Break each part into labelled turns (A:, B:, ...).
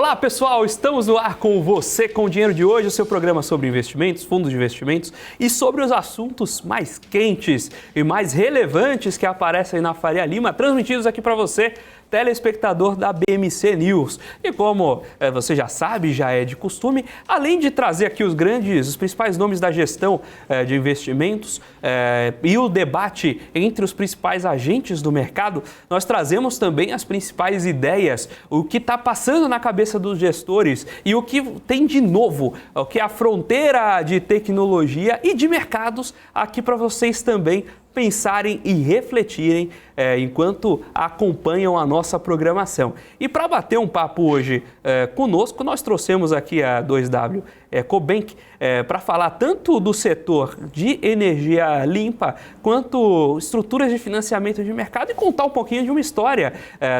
A: Olá pessoal, estamos no ar com Você com o Dinheiro de hoje, o seu programa sobre investimentos, fundos de investimentos e sobre os assuntos mais quentes e mais relevantes que aparecem na Faria Lima, transmitidos aqui para você, telespectador da BMC News. E como você já sabe, já é de costume, além de trazer aqui os principais nomes da gestão de investimentos e o debate entre os principais agentes do mercado, nós trazemos também as principais ideias, o que está passando na cabeça dos gestores e o que tem de novo, o que é a fronteira de tecnologia e de mercados aqui para vocês também pensarem e refletirem enquanto acompanham a nossa programação. E para bater um papo hoje conosco, nós trouxemos aqui a 2W Ecobank para falar tanto do setor de energia limpa quanto estruturas de financiamento de mercado e contar um pouquinho de uma história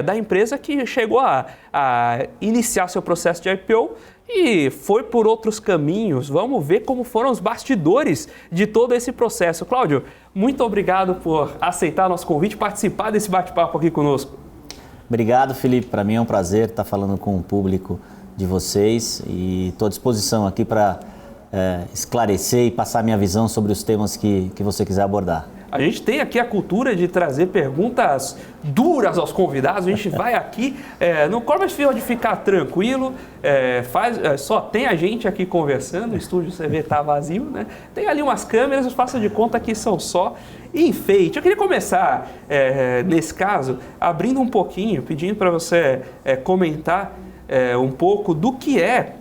A: da empresa que chegou a iniciar seu processo de IPO e foi por outros caminhos. Vamos ver como foram os bastidores de todo esse processo. Cláudio, muito obrigado por aceitar nosso convite e participar desse bate-papo aqui conosco.
B: Obrigado, Felipe. Para mim é um prazer estar falando com o público de vocês e estou à disposição aqui para esclarecer e passar minha visão sobre os temas que você quiser abordar.
A: A gente tem aqui a cultura de trazer perguntas duras aos convidados. A gente vai aqui, não corre mais fio de ficar tranquilo, só tem a gente aqui conversando, o estúdio você vê tá vazio, né? Tem ali umas câmeras, faça de conta que são só enfeite. Eu queria começar, nesse caso, abrindo um pouquinho, pedindo para você comentar um pouco do que é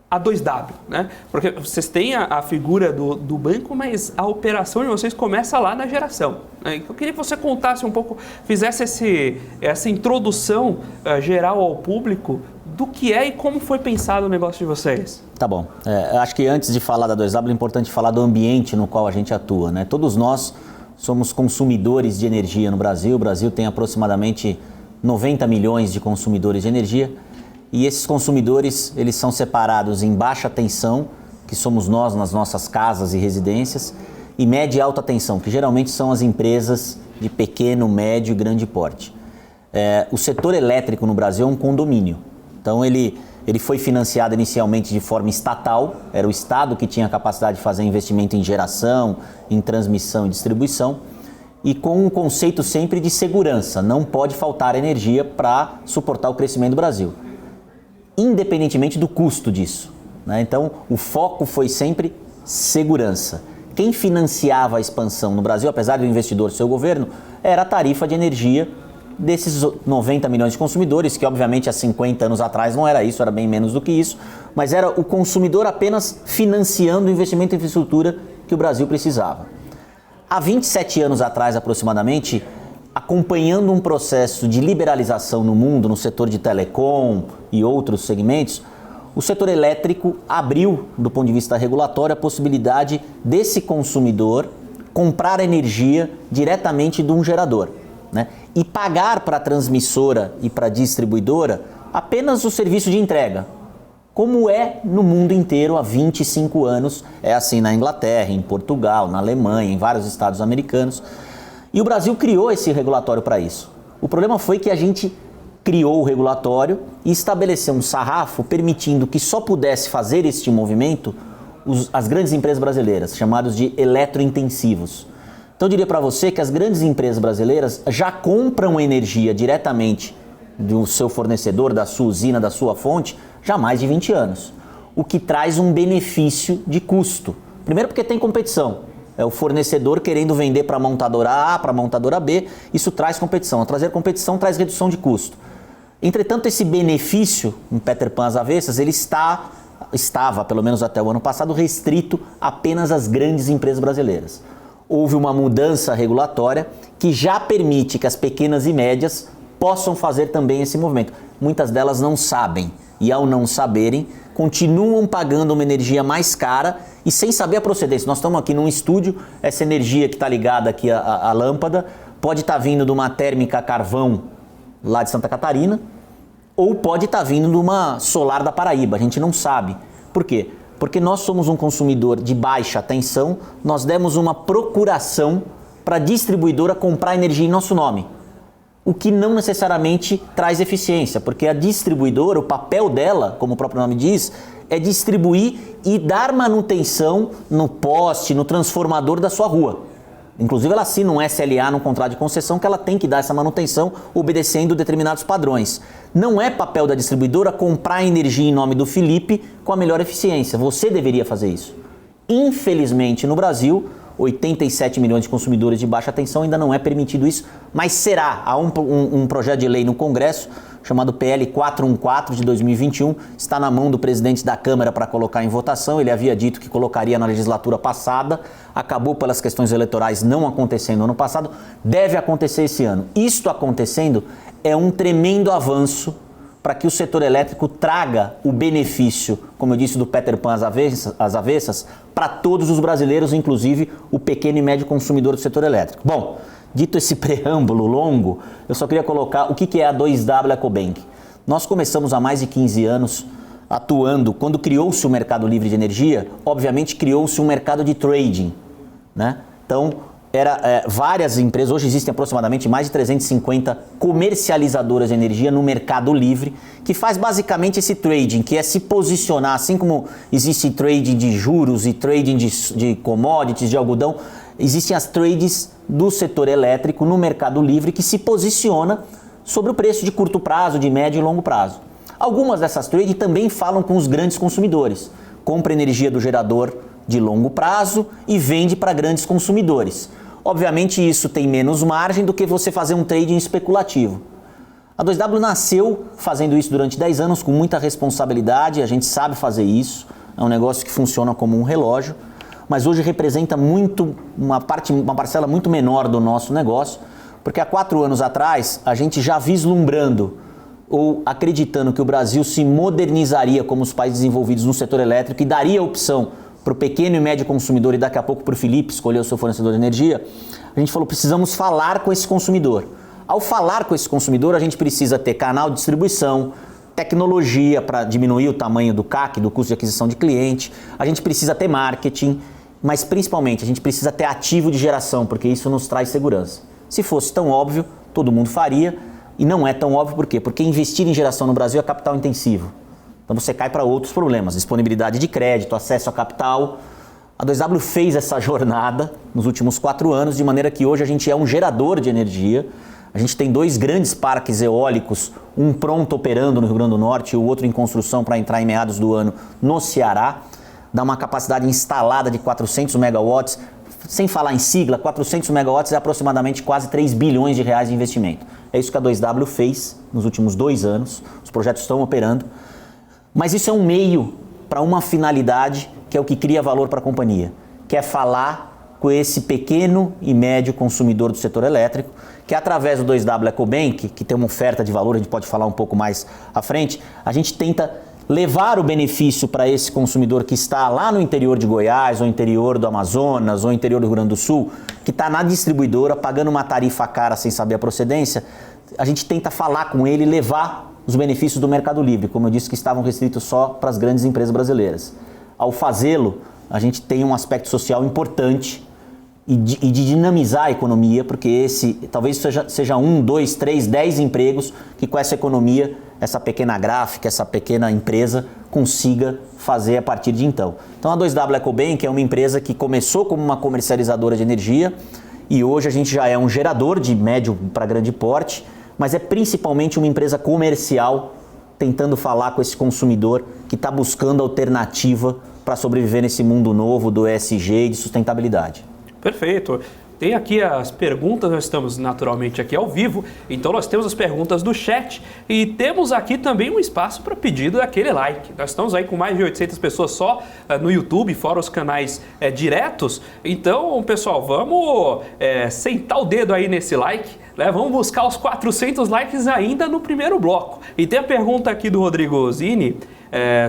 A: a 2W, né? Porque vocês têm a figura do banco, mas a operação de vocês começa lá na geração, né? Eu queria que você contasse um pouco, fizesse essa introdução geral ao público do que é e como foi pensado o negócio de vocês.
B: Tá bom. Acho que antes de falar da 2W é importante falar do ambiente no qual a gente atua, né? Todos nós somos consumidores de energia no Brasil. O Brasil tem aproximadamente 90 milhões de consumidores de energia. E esses consumidores, eles são separados em baixa tensão, que somos nós nas nossas casas e residências, e média e alta tensão, que geralmente são as empresas de pequeno, médio e grande porte. O setor elétrico no Brasil é um condomínio. Então ele foi financiado inicialmente de forma estatal, era o Estado que tinha a capacidade de fazer investimento em geração, em transmissão e distribuição, e com um conceito sempre de segurança, não pode faltar energia para suportar o crescimento do Brasil, independentemente do custo disso, né? Então, o foco foi sempre segurança. Quem financiava a expansão no Brasil, apesar do investidor ser o governo, era a tarifa de energia desses 90 milhões de consumidores, que obviamente há 50 anos atrás não era isso, era bem menos do que isso, mas era o consumidor apenas financiando o investimento em infraestrutura que o Brasil precisava. Há 27 anos atrás, aproximadamente, acompanhando um processo de liberalização no mundo, no setor de telecom e outros segmentos, o setor elétrico abriu, do ponto de vista regulatório, a possibilidade desse consumidor comprar energia diretamente de um gerador, né? E pagar para a transmissora e para a distribuidora apenas o serviço de entrega, como é no mundo inteiro há 25 anos, é assim na Inglaterra, em Portugal, na Alemanha, em vários estados americanos. E o Brasil criou esse regulatório para isso. O problema foi que a gente criou o regulatório e estabeleceu um sarrafo permitindo que só pudesse fazer este movimento as grandes empresas brasileiras, chamados de eletrointensivos. Então eu diria para você que as grandes empresas brasileiras já compram energia diretamente do seu fornecedor, da sua usina, da sua fonte, já há mais de 20 anos. O que traz um benefício de custo. Primeiro porque tem competição. É o fornecedor querendo vender para a montadora A, para a montadora B, isso traz competição. Ao trazer competição, traz redução de custo. Entretanto, esse benefício, em Peter Pan às avessas, ele estava, pelo menos até o ano passado, restrito apenas às grandes empresas brasileiras. Houve uma mudança regulatória que já permite que as pequenas e médias possam fazer também esse movimento. Muitas delas não sabem e, ao não saberem, continuam pagando uma energia mais cara e sem saber a procedência. Nós estamos aqui num estúdio, essa energia que está ligada aqui à lâmpada pode estar vindo de uma térmica a carvão lá de Santa Catarina ou pode estar vindo de uma solar da Paraíba, a gente não sabe. Por quê? Porque nós somos um consumidor de baixa tensão, nós demos uma procuração para a distribuidora comprar energia em nosso nome. o que não necessariamente traz eficiência, porque a distribuidora, o papel dela, como o próprio nome diz, é distribuir e dar manutenção no poste, no transformador da sua rua. Inclusive ela assina um SLA no contrato de concessão que ela tem que dar essa manutenção obedecendo determinados padrões. Não é papel da distribuidora comprar energia em nome do Felipe com a melhor eficiência. Você deveria fazer isso. Infelizmente no Brasil, 87 milhões de consumidores de baixa tensão ainda não é permitido isso, mas será. Há um projeto de lei no Congresso chamado PL 414 de 2021, está na mão do presidente da Câmara para colocar em votação. Ele havia dito que colocaria na legislatura passada, acabou pelas questões eleitorais não acontecendo no ano passado, deve acontecer esse ano. Isto acontecendo é um tremendo avanço para que o setor elétrico traga o benefício, como eu disse, do Peter Pan às avessas, para todos os brasileiros, inclusive o pequeno e médio consumidor do setor elétrico. Bom, dito esse preâmbulo longo, eu só queria colocar o que é a 2W Ecobank. Nós começamos há mais de 15 anos atuando, quando criou-se o mercado livre de energia, obviamente criou-se um mercado de trading, né? Então, várias empresas, hoje existem aproximadamente mais de 350 comercializadoras de energia no mercado livre, que faz basicamente esse trading, que é se posicionar, assim como existe trading de juros e trading de commodities, de algodão, existem as trades do setor elétrico no mercado livre que se posiciona sobre o preço de curto prazo, de médio e longo prazo. Algumas dessas trades também falam com os grandes consumidores, compra energia do gerador de longo prazo e vende para grandes consumidores. Obviamente isso tem menos margem do que você fazer um trading especulativo. A 2W nasceu fazendo isso durante 10 anos com muita responsabilidade, a gente sabe fazer isso, é um negócio que funciona como um relógio, mas hoje representa uma parcela muito menor do nosso negócio, porque há 4 anos atrás a gente já vislumbrando ou acreditando que o Brasil se modernizaria como os países desenvolvidos no setor elétrico e daria opção para o pequeno e médio consumidor e daqui a pouco para o Felipe escolher o seu fornecedor de energia, a gente falou, precisamos falar com esse consumidor. Ao falar com esse consumidor, a gente precisa ter canal de distribuição, tecnologia para diminuir o tamanho do CAC, do custo de aquisição de cliente, a gente precisa ter marketing, mas principalmente a gente precisa ter ativo de geração, porque isso nos traz segurança. Se fosse tão óbvio, todo mundo faria, e não é tão óbvio por quê? Porque investir em geração no Brasil é capital intensivo. Então você cai para outros problemas, disponibilidade de crédito, acesso a capital. A 2W fez essa jornada nos últimos 4 anos, de maneira que hoje a gente é um gerador de energia. A gente tem 2 grandes parques eólicos, um pronto operando no Rio Grande do Norte e o outro em construção para entrar em meados do ano no Ceará. Dá uma capacidade instalada de 400 megawatts, sem falar em sigla, 400 megawatts é aproximadamente quase 3 bilhões de reais de investimento. É isso que a 2W fez nos últimos 2 anos, os projetos estão operando. Mas isso é um meio para uma finalidade que é o que cria valor para a companhia, que é falar com esse pequeno e médio consumidor do setor elétrico, que através do 2W Ecobank, que tem uma oferta de valor, a gente pode falar um pouco mais à frente, a gente tenta levar o benefício para esse consumidor que está lá no interior de Goiás, ou interior do Amazonas, ou interior do Rio Grande do Sul, que está na distribuidora pagando uma tarifa cara sem saber a procedência, a gente tenta falar com ele e levar os benefícios do Mercado Livre, como eu disse, que estavam restritos só para as grandes empresas brasileiras. Ao fazê-lo, a gente tem um aspecto social importante e de dinamizar a economia, porque esse talvez seja 1, 2, 3, 10 empregos que com essa economia, essa pequena gráfica, essa pequena empresa consiga fazer a partir de então. Então a 2W Ecobank é uma empresa que começou como uma comercializadora de energia e hoje a gente já é um gerador de médio para grande porte, mas é principalmente uma empresa comercial tentando falar com esse consumidor que está buscando alternativa para sobreviver nesse mundo novo do ESG e de sustentabilidade.
A: Perfeito. Tem aqui as perguntas, nós estamos naturalmente aqui ao vivo, então nós temos as perguntas do chat e temos aqui também um espaço para pedido daquele like. Nós estamos aí com mais de 800 pessoas só no YouTube, fora os canais diretos. Então, pessoal, vamos sentar o dedo aí nesse like, né? Vamos buscar os 400 likes ainda no primeiro bloco. E tem a pergunta aqui do Rodrigo Zini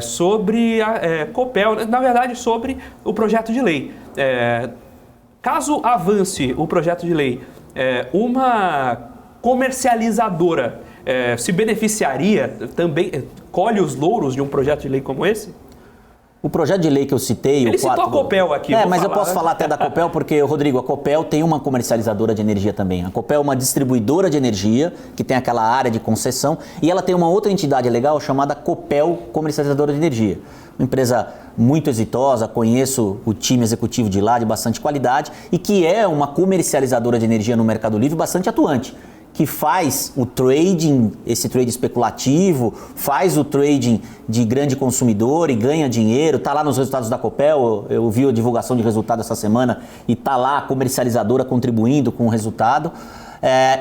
A: sobre a Copel, na verdade sobre o projeto de lei. Caso avance o projeto de lei, uma comercializadora se beneficiaria também, colhe os louros de um projeto de lei como esse?
B: O projeto de lei que eu citei...
A: Ele citou a Copel aqui.
B: Mas eu posso falar até da Copel, porque, Rodrigo, a Copel tem uma comercializadora de energia também. A Copel é uma distribuidora de energia, que tem aquela área de concessão, e ela tem uma outra entidade legal chamada Copel Comercializadora de Energia. Uma empresa muito exitosa, conheço o time executivo de lá, de bastante qualidade, e que é uma comercializadora de energia no Mercado Livre bastante atuante, que faz o trading, esse trade especulativo, faz o trading de grande consumidor e ganha dinheiro, está lá nos resultados da Copel, eu vi a divulgação de resultado essa semana e está lá a comercializadora contribuindo com o resultado.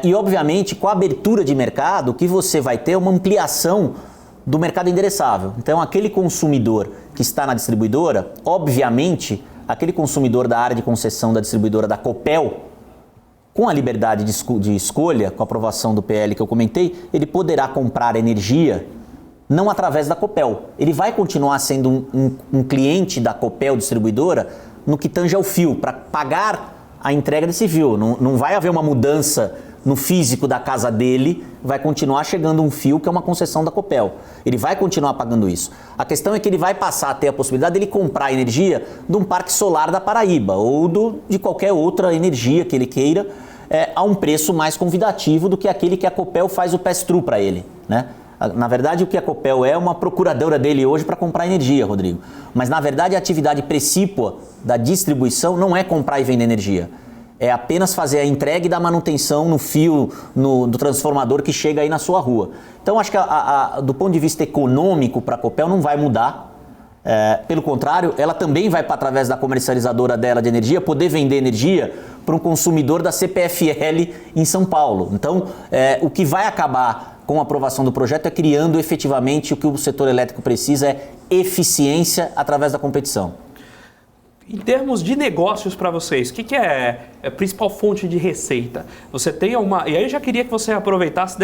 B: E obviamente com a abertura de mercado, o que você vai ter é uma ampliação do mercado endereçável. Então aquele consumidor que está na distribuidora, obviamente, aquele consumidor da área de concessão da distribuidora da Copel, com a liberdade de escolha, com a aprovação do PL que eu comentei, ele poderá comprar energia não através da Copel. Ele vai continuar sendo um cliente da Copel distribuidora no que tange ao fio, para pagar a entrega desse fio. Não vai haver uma mudança no físico da casa dele, vai continuar chegando um fio que é uma concessão da Copel. Ele vai continuar pagando isso. A questão é que ele vai passar a ter a possibilidade de ele comprar energia de um parque solar da Paraíba ou de qualquer outra energia que ele queira a um preço mais convidativo do que aquele que a Copel faz o pass-through para ele, né? Na verdade, o que a Copel é uma procuradora dele hoje para comprar energia, Rodrigo. Mas, na verdade, a atividade precípua da distribuição não é comprar e vender energia. É apenas fazer a entrega e dar manutenção no fio do transformador que chega aí na sua rua. Então, acho que do ponto de vista econômico para a Copel não vai mudar. Pelo contrário, ela também vai, através da comercializadora dela de energia, poder vender energia para um consumidor da CPFL em São Paulo. Então, o que vai acabar com a aprovação do projeto é criando efetivamente o que o setor elétrico precisa, é eficiência através da competição.
A: Em termos de negócios para vocês, o que é a principal fonte de receita? Você tem uma... E aí eu já queria que você aproveitasse,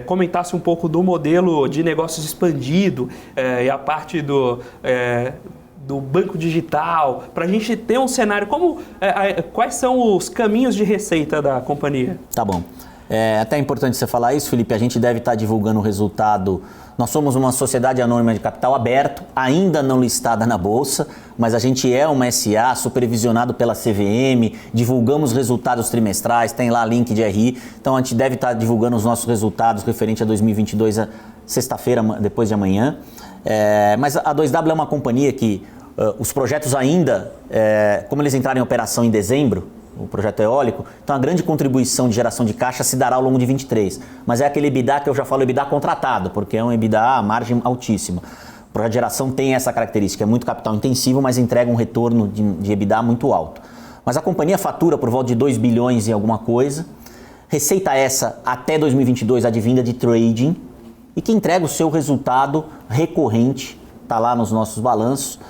A: comentasse um pouco do modelo de negócios expandido e a parte do banco digital, para a gente ter um cenário. Quais são os caminhos de receita da companhia?
B: Tá bom. É até importante você falar isso, Felipe. A gente deve estar divulgando o resultado. Nós somos uma sociedade anônima de capital aberto, ainda não listada na Bolsa, mas a gente é uma SA supervisionado pela CVM, divulgamos resultados trimestrais, tem lá link de RI. Então a gente deve estar divulgando os nossos resultados referente a 2022, sexta-feira, depois de amanhã. Mas a 2W é uma companhia que os projetos ainda, como eles entraram em operação em dezembro, o projeto eólico, então a grande contribuição de geração de caixa se dará ao longo de 23. Mas é aquele EBITDA que eu já falo, EBITDA contratado, porque é um EBITDA a margem altíssima. O projeto de geração tem essa característica, é muito capital intensivo, mas entrega um retorno de EBITDA muito alto. Mas a companhia fatura por volta de 2 bilhões e alguma coisa, receita essa até 2022 advinda de trading e que entrega o seu resultado recorrente, está lá nos nossos balanços.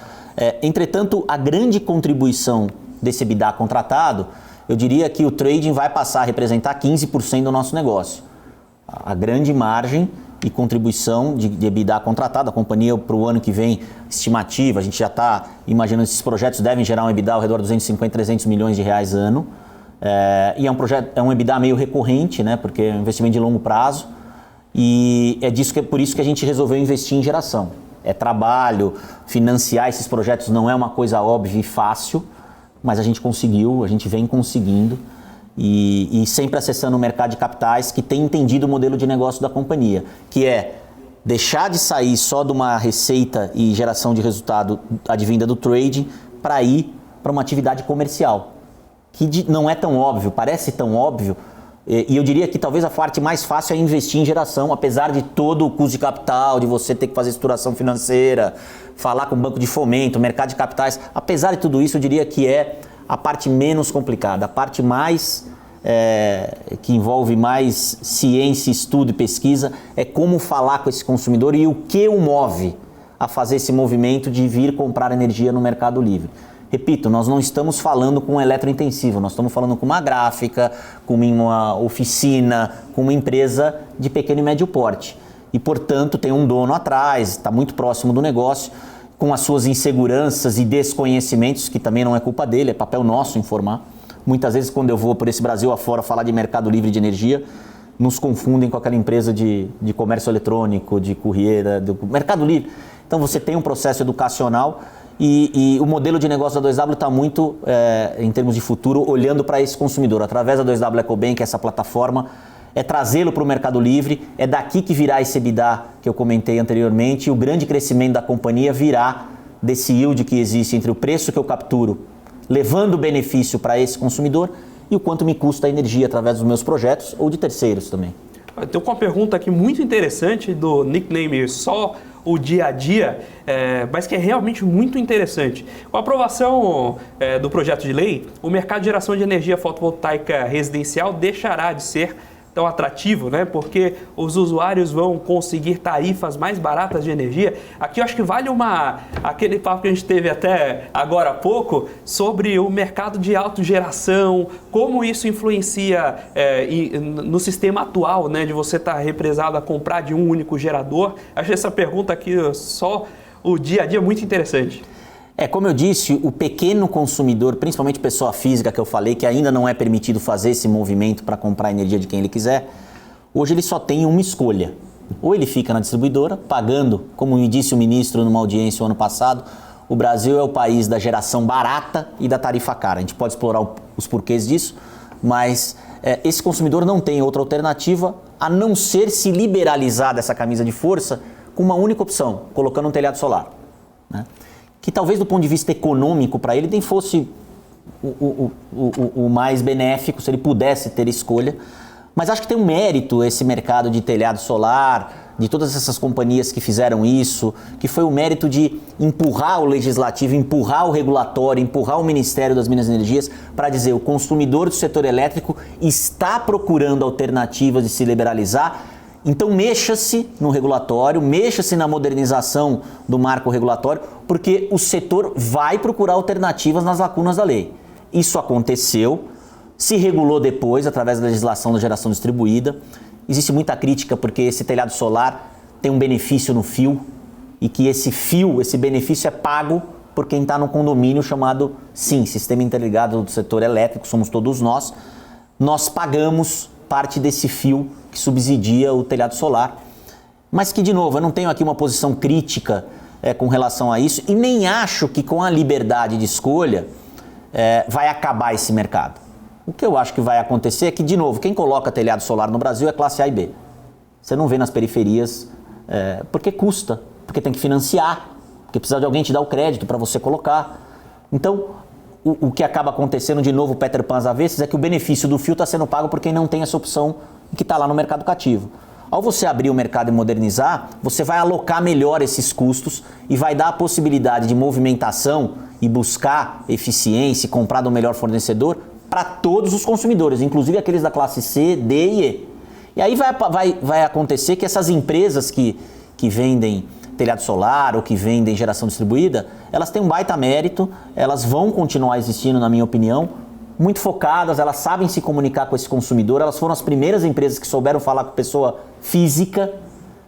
B: Entretanto, a grande contribuição desse EBITDA contratado, eu diria que o trading vai passar a representar 15% do nosso negócio. A grande margem e contribuição de EBITDA contratado, a companhia para o ano que vem, estimativa, a gente já está imaginando esses projetos devem gerar um EBITDA ao redor de 250, 300 milhões de reais ano. E é um EBITDA meio recorrente, né, porque é um investimento de longo prazo. E por isso que a gente resolveu investir em geração. É trabalho, financiar esses projetos não é uma coisa óbvia e fácil, mas a gente conseguiu, a gente vem conseguindo e sempre acessando o mercado de capitais que tem entendido o modelo de negócio da companhia, que é deixar de sair só de uma receita e geração de resultado advinda do trading para ir para uma atividade comercial, que não é tão óbvio, parece tão óbvio, e eu diria que talvez a parte mais fácil é investir em geração, apesar de todo o custo de capital, de você ter que fazer estruturação financeira, falar com o banco de fomento, mercado de capitais. Apesar de tudo isso, eu diria que é a parte menos complicada, a parte mais que envolve mais ciência, estudo e pesquisa, é como falar com esse consumidor e o que o move a fazer esse movimento de vir comprar energia no Mercado Livre. Repito, nós não estamos falando com um eletrointensivo, nós estamos falando com uma gráfica, com uma oficina, com uma empresa de pequeno e médio porte. E, portanto, tem um dono atrás, está muito próximo do negócio, com as suas inseguranças e desconhecimentos, que também não é culpa dele, é papel nosso informar. Muitas vezes, quando eu vou por esse Brasil afora falar de mercado livre de energia, nos confundem com aquela empresa de comércio eletrônico, de courier, do Mercado Livre. Então você tem um processo educacional e o modelo de negócio da 2W está muito, em termos de futuro, olhando para esse consumidor. Através da 2W EcoBank, essa plataforma, é trazê-lo para o Mercado Livre, é daqui que virá esse EBITDA que eu comentei anteriormente, e o grande crescimento da companhia virá desse yield que existe entre o preço que eu capturo, levando benefício para esse consumidor, e o quanto me custa a energia através dos meus projetos ou de terceiros também.
A: Tem uma pergunta aqui muito interessante do nickname Só o Dia a Dia, mas que é realmente muito interessante. Com a aprovação do projeto de lei, o mercado de geração de energia fotovoltaica residencial deixará de ser tão atrativo, né? Porque os usuários vão conseguir tarifas mais baratas de energia. Aqui eu acho que vale aquele papo que a gente teve até agora há pouco sobre o mercado de autogeração, como isso influencia no sistema atual, né? De você estar represado a comprar de um único gerador. Acho essa pergunta aqui só o dia a dia muito interessante.
B: Como eu disse, o pequeno consumidor, principalmente pessoa física que eu falei, que ainda não é permitido fazer esse movimento para comprar energia de quem ele quiser, hoje ele só tem uma escolha. Ou ele fica na distribuidora, pagando, como me disse o ministro numa audiência o ano passado, o Brasil é o país da geração barata e da tarifa cara. A gente pode explorar os porquês disso, mas esse consumidor não tem outra alternativa a não ser se liberalizar dessa camisa de força com uma única opção, colocando um telhado solar, né? Que talvez do ponto de vista econômico para ele nem fosse o mais benéfico se ele pudesse ter escolha. Mas acho que tem um mérito esse mercado de telhado solar, de todas essas companhias que fizeram isso, que foi o mérito de empurrar o legislativo, empurrar o regulatório, empurrar o Ministério das Minas e Energias para dizer o consumidor do setor elétrico está procurando alternativas de se liberalizar. Então mexa-se no regulatório, mexa-se na modernização do marco regulatório, porque o setor vai procurar alternativas nas lacunas da lei. Isso aconteceu, se regulou depois através da legislação da geração distribuída. Existe muita crítica porque esse telhado solar tem um benefício no fio e que esse benefício é pago por quem está no condomínio chamado SIM, Sistema Interligado do Setor Elétrico, somos todos nós. Nós pagamos parte desse fio que subsidia o telhado solar, mas que, de novo, eu não tenho aqui uma posição crítica com relação a isso e nem acho que com a liberdade de escolha vai acabar esse mercado. O que eu acho que vai acontecer é que, de novo, quem coloca telhado solar no Brasil é classe A e B. Você não vê nas periferias porque custa, porque tem que financiar, porque precisa de alguém te dar o crédito para você colocar. Então, o que acaba acontecendo, de novo, Peter Pan às avessas, é que o benefício do fio está sendo pago por quem não tem essa opção que está lá no mercado cativo. Ao você abrir o mercado e modernizar, você vai alocar melhor esses custos e vai dar a possibilidade de movimentação e buscar eficiência e comprar do melhor fornecedor para todos os consumidores, inclusive aqueles da classe C, D e E. E aí vai acontecer que essas empresas que vendem telhado solar ou que vendem geração distribuída, elas têm um baita mérito, elas vão continuar existindo, na minha opinião, muito focadas, elas sabem se comunicar com esse consumidor, elas foram as primeiras empresas que souberam falar com pessoa física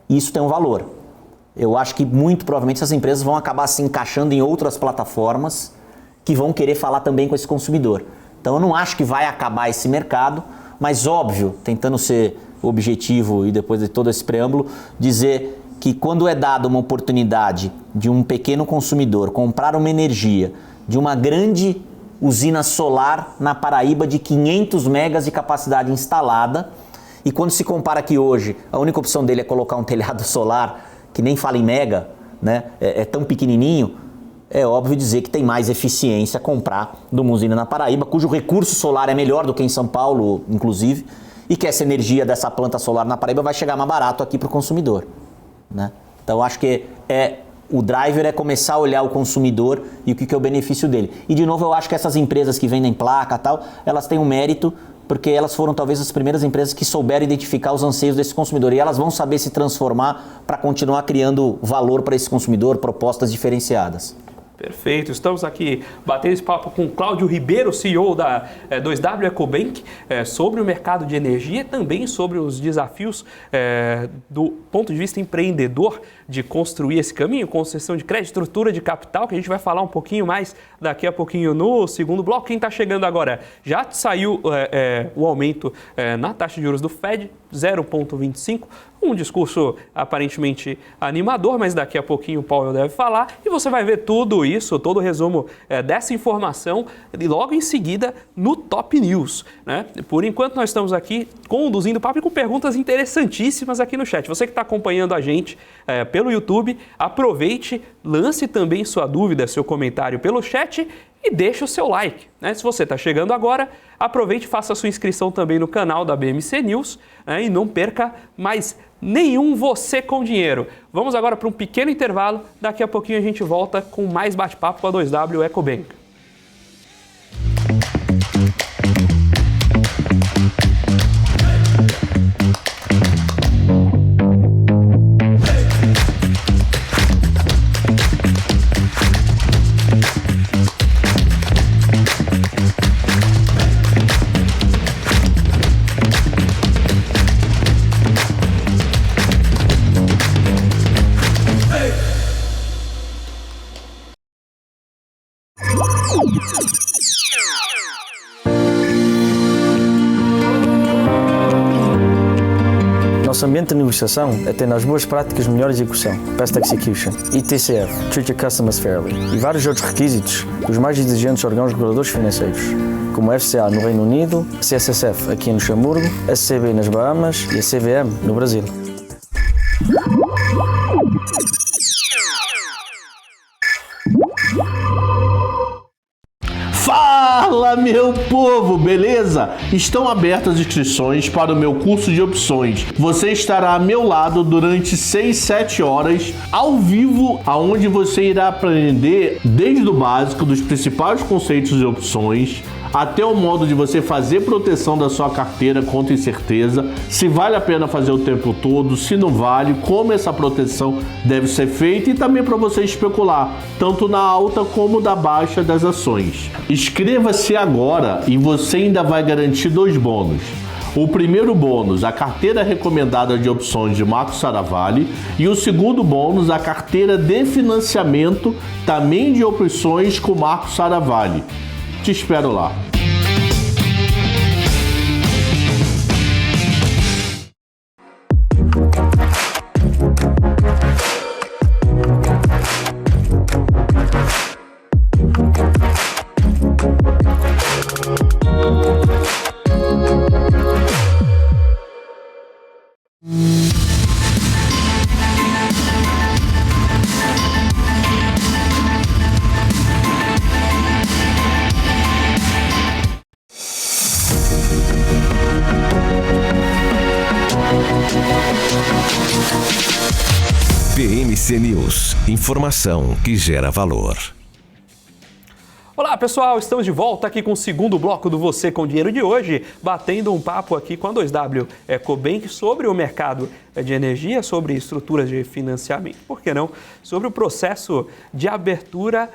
B: e isso tem um valor. Eu acho que muito provavelmente essas empresas vão acabar se encaixando em outras plataformas que vão querer falar também com esse consumidor. Então eu não acho que vai acabar esse mercado, mas óbvio, tentando ser objetivo e depois de todo esse preâmbulo, dizer que quando é dada uma oportunidade de um pequeno consumidor comprar uma energia de uma grande usina solar na Paraíba de 500 megas de capacidade instalada, e quando se compara que hoje a única opção dele é colocar um telhado solar que nem fala em mega, né? É tão pequenininho, é óbvio dizer que tem mais eficiência comprar de uma usina na Paraíba, cujo recurso solar é melhor do que em São Paulo, inclusive, e que essa energia dessa planta solar na Paraíba vai chegar mais barato aqui para o consumidor, né? Então acho que o driver é começar a olhar o consumidor e o que é o benefício dele. E de novo eu acho que essas empresas que vendem placa e tal, elas têm um mérito porque elas foram talvez as primeiras empresas que souberam identificar os anseios desse consumidor e elas vão saber se transformar para continuar criando valor para esse consumidor, propostas diferenciadas.
A: Perfeito, estamos aqui batendo esse papo com Cláudio Ribeiro, CEO da 2W EcoBank, sobre o mercado de energia e também sobre os desafios do ponto de vista empreendedor de construir esse caminho, concessão de crédito, estrutura de capital, que a gente vai falar um pouquinho mais daqui a pouquinho no segundo bloco. Quem está chegando agora, já saiu o aumento na taxa de juros do Fed, 0,25%, um discurso aparentemente animador, mas daqui a pouquinho o Powell deve falar e você vai ver tudo isso, todo o resumo dessa informação e logo em seguida no Top News, né? Por enquanto nós estamos aqui conduzindo o papo e com perguntas interessantíssimas aqui no chat. Você que está acompanhando a gente pelo YouTube, aproveite, lance também sua dúvida, seu comentário pelo chat e deixe o seu like, né? Se você está chegando agora, aproveite e faça a sua inscrição também no canal da BMC News, né? E não perca mais nenhum Você com Dinheiro. Vamos agora para um pequeno intervalo, daqui a pouquinho a gente volta com mais bate-papo com a 2W Ecobank.
C: Nosso ambiente de negociação atende às boas práticas de melhor execução, Best Execution, ITCF, Treat Your Customers Fairly, e vários outros requisitos dos mais exigentes órgãos reguladores financeiros, como a FCA no Reino Unido, a CSSF aqui em Luxemburgo, a CCB nas Bahamas e a CVM no Brasil.
D: Fala, meu povo, beleza? Estão abertas as inscrições para o meu curso de opções. Você estará a meu lado durante 6-7 horas ao vivo, aonde você irá aprender desde o básico dos principais conceitos de opções até o modo de você fazer proteção da sua carteira contra incerteza, se vale a pena fazer o tempo todo, se não vale, como essa proteção deve ser feita e também para você especular, tanto na alta como na baixa das ações. Inscreva-se agora e você ainda vai garantir 2 bônus. O primeiro bônus, a carteira recomendada de opções de Marco Saravalli, e o segundo bônus, a carteira de financiamento também de opções com Marco Saravalli. Te espero lá.
E: BMC News, informação que gera valor.
A: Olá pessoal, estamos de volta aqui com o segundo bloco do Você com Dinheiro de hoje, batendo um papo aqui com a 2W Ecobank sobre o mercado de energia, sobre estruturas de financiamento, por que não, sobre o processo de abertura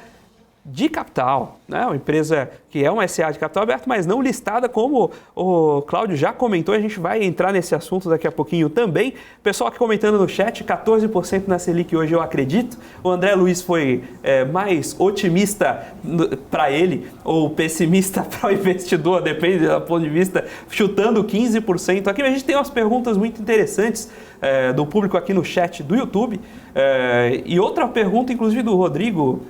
A: de capital, né? Uma empresa que é uma SA de capital aberto, mas não listada, como o Cláudio já comentou, a gente vai entrar nesse assunto daqui a pouquinho também. Pessoal aqui comentando no chat, 14% na Selic hoje, eu acredito. O André Luiz foi mais otimista para ele ou pessimista para o investidor, depende do ponto de vista, chutando 15%. Aqui a gente tem umas perguntas muito interessantes do público aqui no chat do YouTube. E outra pergunta, inclusive do Rodrigo,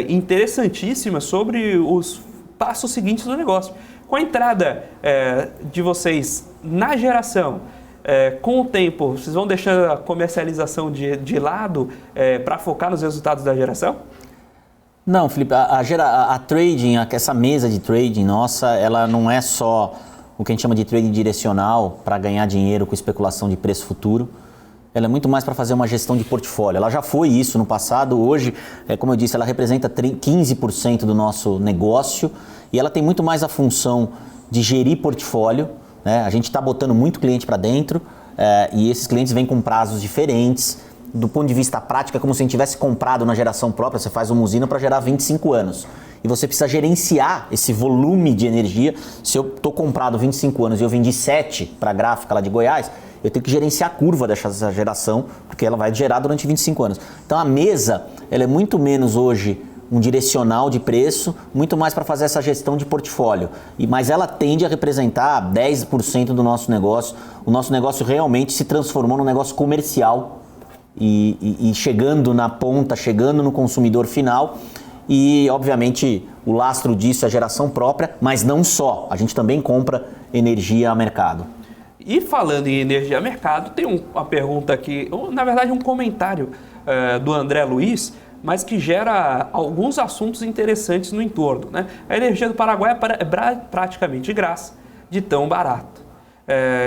A: interessantíssima, sobre os passos seguintes do negócio. Com a entrada de vocês na geração, com o tempo, vocês vão deixando a comercialização de lado para focar nos resultados da geração?
B: Não, Felipe, a trading, essa mesa de trading nossa, ela não é só o que a gente chama de trading direcional para ganhar dinheiro com especulação de preço futuro. Ela é muito mais para fazer uma gestão de portfólio. Ela já foi isso no passado. Hoje, como eu disse, ela representa 15% do nosso negócio e ela tem muito mais a função de gerir portfólio, né? A gente está botando muito cliente para dentro e esses clientes vêm com prazos diferentes do ponto de vista prático, é como se a gente tivesse comprado na geração própria, você faz uma usina para gerar 25 anos. E você precisa gerenciar esse volume de energia. Se eu estou comprado 25 anos e eu vendi 7 para a gráfica lá de Goiás, eu tenho que gerenciar a curva dessa geração, porque ela vai gerar durante 25 anos. Então a mesa, ela é muito menos hoje um direcional de preço, muito mais para fazer essa gestão de portfólio. Mas ela tende a representar 10% do nosso negócio. O nosso negócio realmente se transformou num negócio comercial e chegando na ponta, chegando no consumidor final. E, obviamente, o lastro disso é a geração própria, mas não só. A gente também compra energia a mercado.
A: E falando em energia a mercado, tem uma pergunta aqui, na verdade um comentário do André Luiz, mas que gera alguns assuntos interessantes no entorno, né? A energia do Paraguai é praticamente de graça, de tão barato.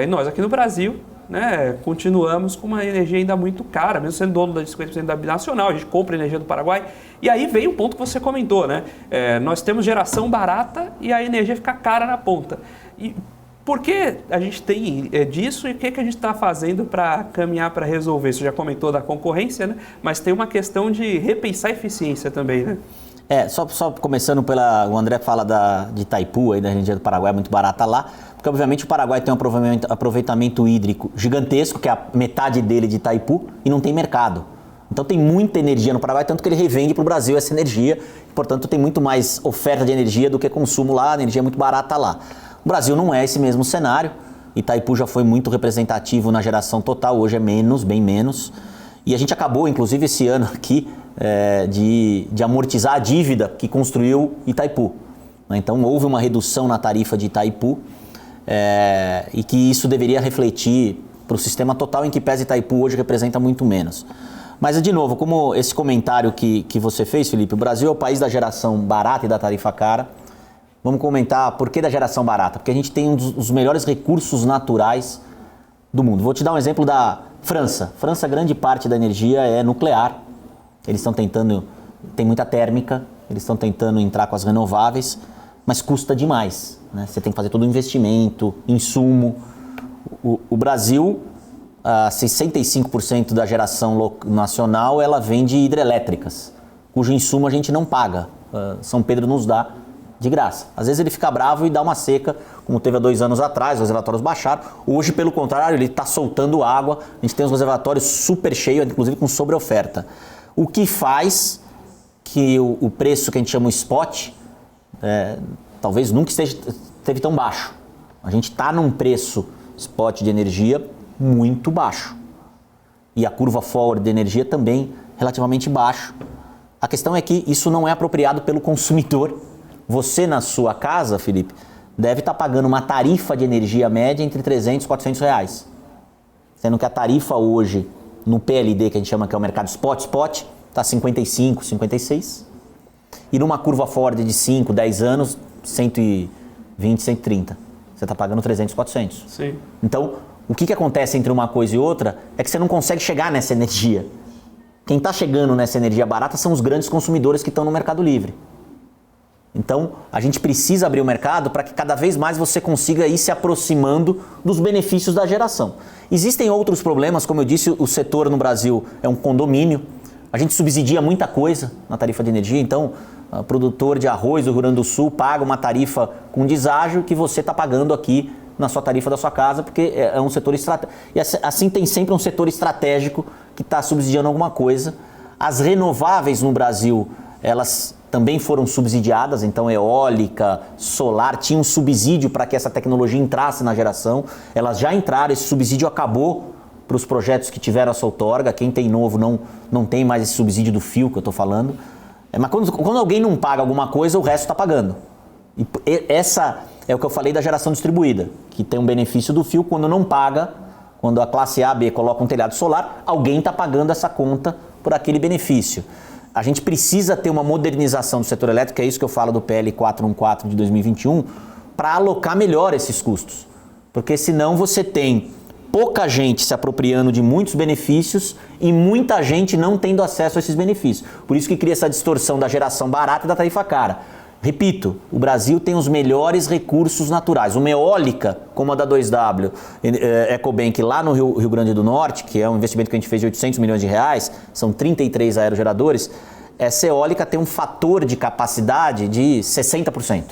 A: E nós aqui no Brasil, né, continuamos com uma energia ainda muito cara, mesmo sendo dono de 50% da binacional, a gente compra energia do Paraguai. E aí vem o ponto que você comentou, né? Nós temos geração barata e a energia fica cara na ponta. E por que a gente tem disso e o que a gente está fazendo para caminhar para resolver? Você já comentou da concorrência, né? Mas tem uma questão de repensar a eficiência também, né?
B: Só começando o André fala de Itaipu, aí da energia do Paraguai, muito barata lá, porque obviamente o Paraguai tem um aproveitamento hídrico gigantesco, que é a metade dele de Itaipu, e não tem mercado. Então tem muita energia no Paraguai, tanto que ele revende para o Brasil essa energia, portanto tem muito mais oferta de energia do que consumo lá, a energia é muito barata lá. O Brasil não é esse mesmo cenário, Itaipu já foi muito representativo na geração total, hoje é menos, bem menos. E a gente acabou, inclusive, esse ano aqui, de amortizar a dívida que construiu Itaipu. Então houve uma redução na tarifa de Itaipu e que isso deveria refletir para o sistema total, em que pese Itaipu hoje representa muito menos. Mas, de novo, como esse comentário que você fez, Felipe, o Brasil é o país da geração barata e da tarifa cara. Vamos comentar por que da geração barata. Porque a gente tem um dos melhores recursos naturais do mundo. Vou te dar um exemplo da França. França, grande parte da energia é nuclear. Eles estão tentando, tem muita térmica, eles estão tentando entrar com as renováveis, mas custa demais, né? Você tem que fazer todo o investimento, insumo. O Brasil, 65% da geração nacional, ela vem de hidrelétricas, cujo insumo a gente não paga. São Pedro nos dá de graça. Às vezes ele fica bravo e dá uma seca, como teve há 2 anos atrás, os reservatórios baixaram. Hoje, pelo contrário, ele está soltando água. A gente tem os reservatórios super cheios, inclusive com sobreoferta. O que faz que o preço que a gente chama o spot, talvez nunca esteve tão baixo. A gente está num preço spot de energia muito baixo. E a curva forward de energia também relativamente baixo. A questão é que isso não é apropriado pelo consumidor. Você, na sua casa, Felipe, deve estar pagando uma tarifa de energia média entre 300 e 400 reais. Sendo que a tarifa hoje, no PLD, que a gente chama que é o mercado spot, está 55, 56. E numa curva forward de 5, 10 anos, 120, 130. Você está pagando 300, 400.
A: Sim.
B: Então, o que acontece entre uma coisa e outra é que você não consegue chegar nessa energia. Quem está chegando nessa energia barata são os grandes consumidores que estão no Mercado Livre. Então, a gente precisa abrir o mercado para que cada vez mais você consiga ir se aproximando dos benefícios da geração. Existem outros problemas, como eu disse, o setor no Brasil é um condomínio. A gente subsidia muita coisa na tarifa de energia, então o produtor de arroz do Rio Grande do Sul paga uma tarifa com deságio que você está pagando aqui na sua tarifa da sua casa, porque é um setor estratégico. E assim tem sempre um setor estratégico que está subsidiando alguma coisa. As renováveis no Brasil, elas também foram subsidiadas, então eólica, solar, tinha um subsídio para que essa tecnologia entrasse na geração. Elas já entraram, esse subsídio acabou para os projetos que tiveram essa outorga. Quem tem novo não tem mais esse subsídio do fio que eu estou falando. Mas quando alguém não paga alguma coisa, o resto está pagando. E essa é o que eu falei da geração distribuída, que tem um benefício do fio. Quando não paga, quando a classe A, B coloca um telhado solar, alguém está pagando essa conta por aquele benefício. A gente precisa ter uma modernização do setor elétrico, é isso que eu falo do PL 414 de 2021, para alocar melhor esses custos. Porque senão você tem pouca gente se apropriando de muitos benefícios e muita gente não tendo acesso a esses benefícios. Por isso que cria essa distorção da geração barata e da tarifa cara. Repito, o Brasil tem os melhores recursos naturais. Uma eólica, como a da 2W Ecobank lá no Rio Grande do Norte, que é um investimento que a gente fez de 800 milhões de reais, são 33 aerogeradores, essa eólica tem um fator de capacidade de 60%.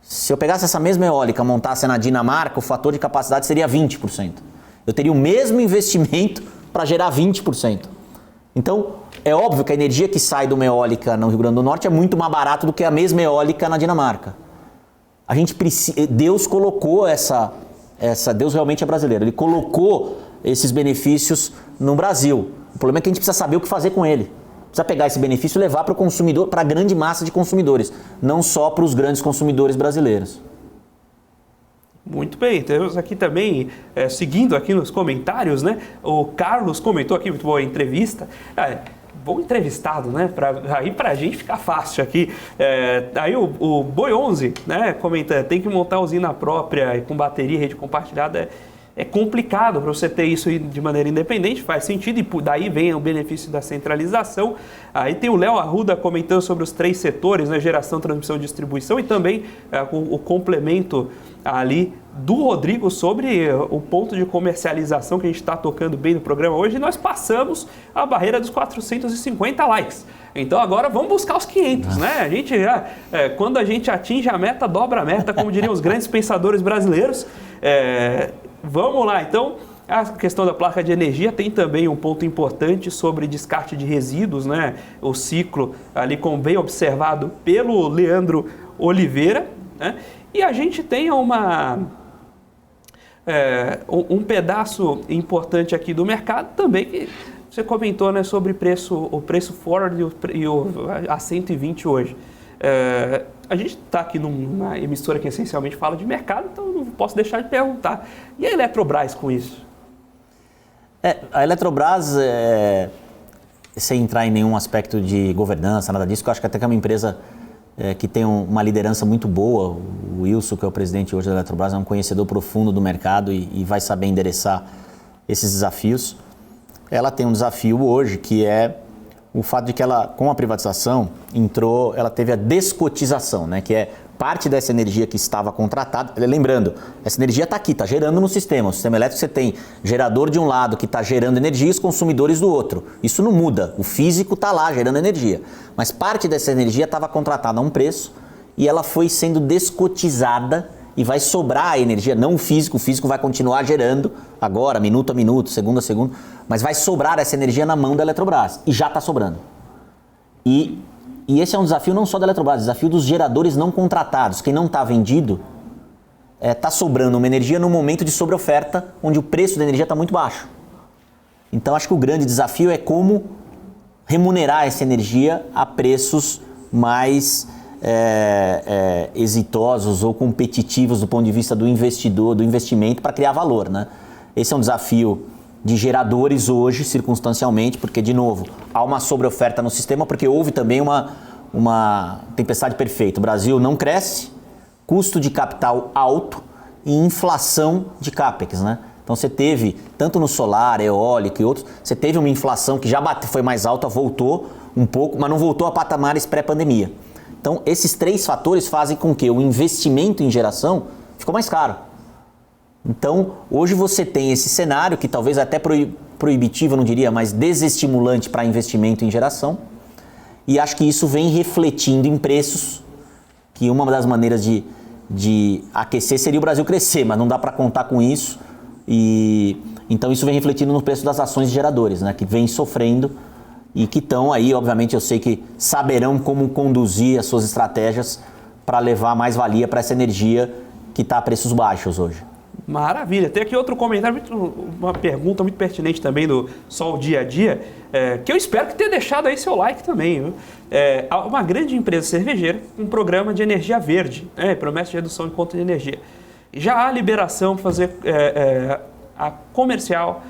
B: Se eu pegasse essa mesma eólica e montasse na Dinamarca, o fator de capacidade seria 20%. Eu teria o mesmo investimento para gerar 20%. Então, é óbvio que a energia que sai de uma eólica no Rio Grande do Norte é muito mais barata do que a mesma eólica na Dinamarca. A gente Deus colocou Deus realmente é brasileiro, ele colocou esses benefícios no Brasil. O problema é que a gente precisa saber o que fazer com ele. Precisa pegar esse benefício e levar para o consumidor, para a grande massa de consumidores, não só para os grandes consumidores brasileiros.
A: Muito bem, temos aqui também, seguindo aqui nos comentários, né? O Carlos comentou aqui, muito boa entrevista. Bom entrevistado, né? Aí pra gente ficar fácil aqui. Aí o Boi 11, né? Comenta, tem que montar usina própria e com bateria e rede compartilhada. É complicado para você ter isso de maneira independente, faz sentido, e daí vem o benefício da centralização. Aí tem o Léo Arruda comentando sobre os 3 setores, né, geração, transmissão e distribuição, e também o complemento ali do Rodrigo sobre o ponto de comercialização que a gente está tocando bem no programa hoje. E nós passamos a barreira dos 450 likes. Então agora vamos buscar os 500, né? A gente quando a gente atinge a meta, dobra a meta, como diriam os grandes pensadores brasileiros. Vamos lá, então, a questão da placa de energia tem também um ponto importante sobre descarte de resíduos, né? O ciclo ali, como bem observado pelo Leandro Oliveira, né? E a gente tem um pedaço importante aqui do mercado também, que você comentou, né, sobre o preço forward a 120 hoje. A gente está aqui numa emissora que essencialmente fala de mercado, então não posso deixar de perguntar. E a Eletrobras com isso?
B: A Eletrobras, sem entrar em nenhum aspecto de governança, nada disso, que eu acho que até que é uma empresa que tem uma liderança muito boa. O Wilson, que é o presidente hoje da Eletrobras, é um conhecedor profundo do mercado e vai saber endereçar esses desafios. Ela tem um desafio hoje que é o fato de que ela, com a privatização, ela teve a descotização, né? Que é parte dessa energia que estava contratada. Lembrando, essa energia está aqui, está gerando no sistema. O sistema elétrico, você tem gerador de um lado que está gerando energia e os consumidores do outro. Isso não muda. O físico está lá gerando energia. Mas parte dessa energia estava contratada a um preço e ela foi sendo descotizada e vai sobrar a energia, não o físico vai continuar gerando agora, minuto a minuto, segundo a segundo, mas vai sobrar essa energia na mão da Eletrobras, e já está sobrando. E esse é um desafio não só da Eletrobras, é um desafio dos geradores não contratados. Quem não está vendido, está sobrando uma energia no momento de sobreoferta, onde o preço da energia está muito baixo. Então acho que o grande desafio é como remunerar essa energia a preços mais exitosos ou competitivos do ponto de vista do investidor, do investimento, para criar valor, né? Esse é um desafio de geradores hoje, circunstancialmente, porque, de novo, há uma sobreoferta no sistema, porque houve também uma tempestade perfeita. O Brasil não cresce, custo de capital alto e inflação de CAPEX, né? Então você teve, tanto no solar, eólico e outros, você teve uma inflação que já foi mais alta, voltou um pouco, mas não voltou a patamares pré-pandemia. Então, esses 3 fatores fazem com que o investimento em geração ficou mais caro. Então, hoje você tem esse cenário que talvez até proibitivo, eu não diria, mas desestimulante para investimento em geração. E acho que isso vem refletindo em preços, que uma das maneiras de aquecer seria o Brasil crescer, mas não dá para contar com isso. Então, isso vem refletindo no preço das ações de geradores, né, que vem sofrendo. E que estão aí, obviamente, eu sei que saberão como conduzir as suas estratégias para levar mais valia para essa energia que está a preços baixos hoje.
A: Maravilha. Tem aqui outro comentário, uma pergunta muito pertinente também do Sol Dia a Dia, que eu espero que tenha deixado aí seu like também. Viu? Uma grande empresa cervejeira, um programa de energia verde, promessa de redução de conta de energia. Já há liberação para fazer a comercial,